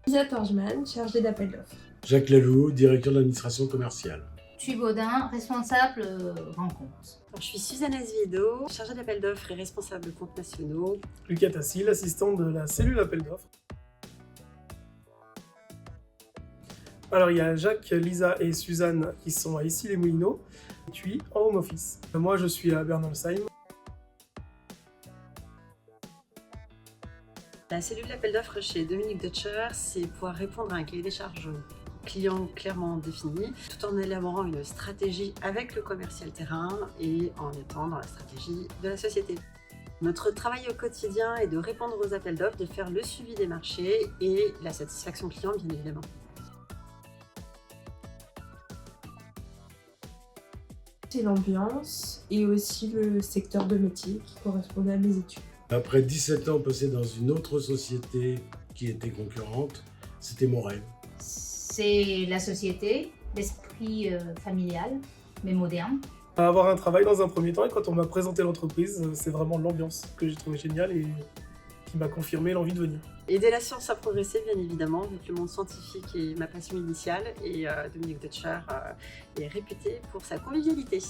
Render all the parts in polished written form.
Lisa Torgeman, chargée d'appel d'offres. Jacques Lalou, directeur de l'administration commerciale. Thuy Baudin, responsable rencontre. Je suis Suzanne Azviedo, chargée d'appel d'offres et responsable de comptes nationaux. Lucas Tassil, assistant de la cellule appel d'offres. Alors il y a Jacques, Lisa et Suzanne qui sont à Issy-les-Moulineaux, et puis en home office. Moi je suis à Bernolsheim. La cellule d'appel d'offres chez Dominique Deutscher, c'est pouvoir répondre à un cahier des charges client clairement défini, tout en élaborant une stratégie avec le commercial terrain et en étant dans la stratégie de la société. Notre travail au quotidien est de répondre aux appels d'offres, de faire le suivi des marchés et la satisfaction client bien évidemment. C'est l'ambiance et aussi le secteur de métier qui correspondait à mes études. Après 17 ans passés dans une autre société qui était concurrente, c'était mon rêve. C'est la société, l'esprit familial, mais moderne. Avoir un travail dans un premier temps et quand on m'a présenté l'entreprise, c'est vraiment l'ambiance que j'ai trouvé géniale et qui m'a confirmé l'envie de venir. Aider la science à progresser bien évidemment, vu que le monde scientifique est ma passion initiale et Dominique Deutscher est réputé pour sa convivialité.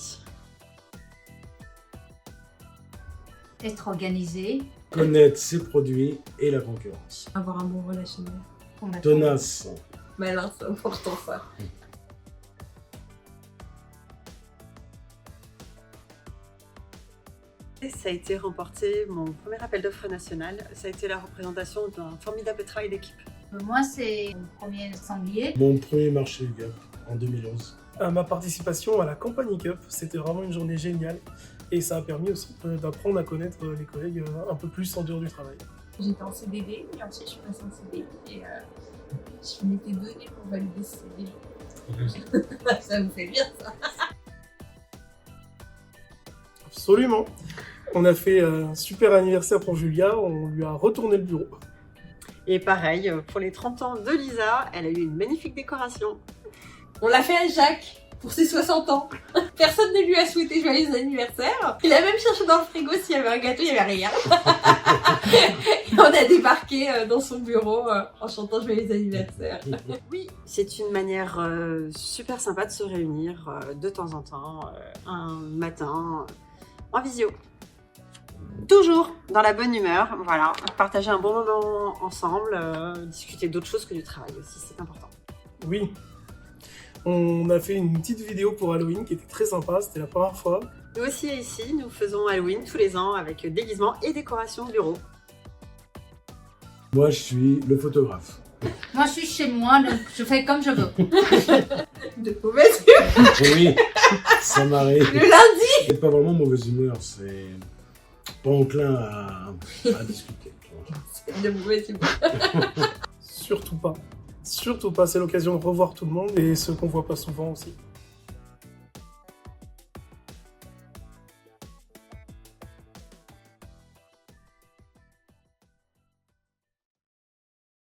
Être organisé, Connaître ses produits et la concurrence. Avoir un bon relationnel. combattant. Tenace. Malin, c'est important ça. Et ça a été remporté, mon premier appel d'offres national, ça a été la représentation d'un formidable travail d'équipe. Moi, c'est mon premier sanglier. Mon premier marché UGAP en 2011. Ma participation à la Compagnie Cup, c'était vraiment une journée géniale et ça a permis aussi d'apprendre à connaître les collègues un peu plus en dehors du travail. J'étais en CDD et ensuite je suis passée en CDI et je m'étais donnée pour valider ce CDI. Ça me fait bien ça. Absolument. On a fait un super anniversaire pour Julia, on lui a retourné le bureau. Et pareil, pour les 30 ans de Lisa, elle a eu une magnifique décoration. On l'a fait à Jacques pour ses 60 ans. Personne ne lui a souhaité joyeux anniversaire. Il a même cherché dans le frigo s'il y avait un gâteau, il n'y avait rien. Et on a débarqué dans son bureau en chantant joyeux anniversaire. Oui, c'est une manière super sympa de se réunir de temps en temps, un matin, en visio. Toujours dans la bonne humeur, voilà, partager un bon moment ensemble, discuter d'autres choses que du travail aussi, c'est important. Oui. On a fait une petite vidéo pour Halloween qui était très sympa, c'était la première fois. Nous aussi ici, nous faisons Halloween tous les ans avec déguisement et décoration de bureau. Moi, je suis le photographe. Moi, je suis chez moi, donc je fais comme je veux. De mauvaise humeur. Oui, ça m'arrive. Le lundi. C'est pas vraiment mauvaise humeur, c'est pas enclin à discuter. C'est de mauvaise humeur. Surtout pas. Surtout pas, c'est l'occasion de revoir tout le monde et ceux qu'on voit pas souvent aussi.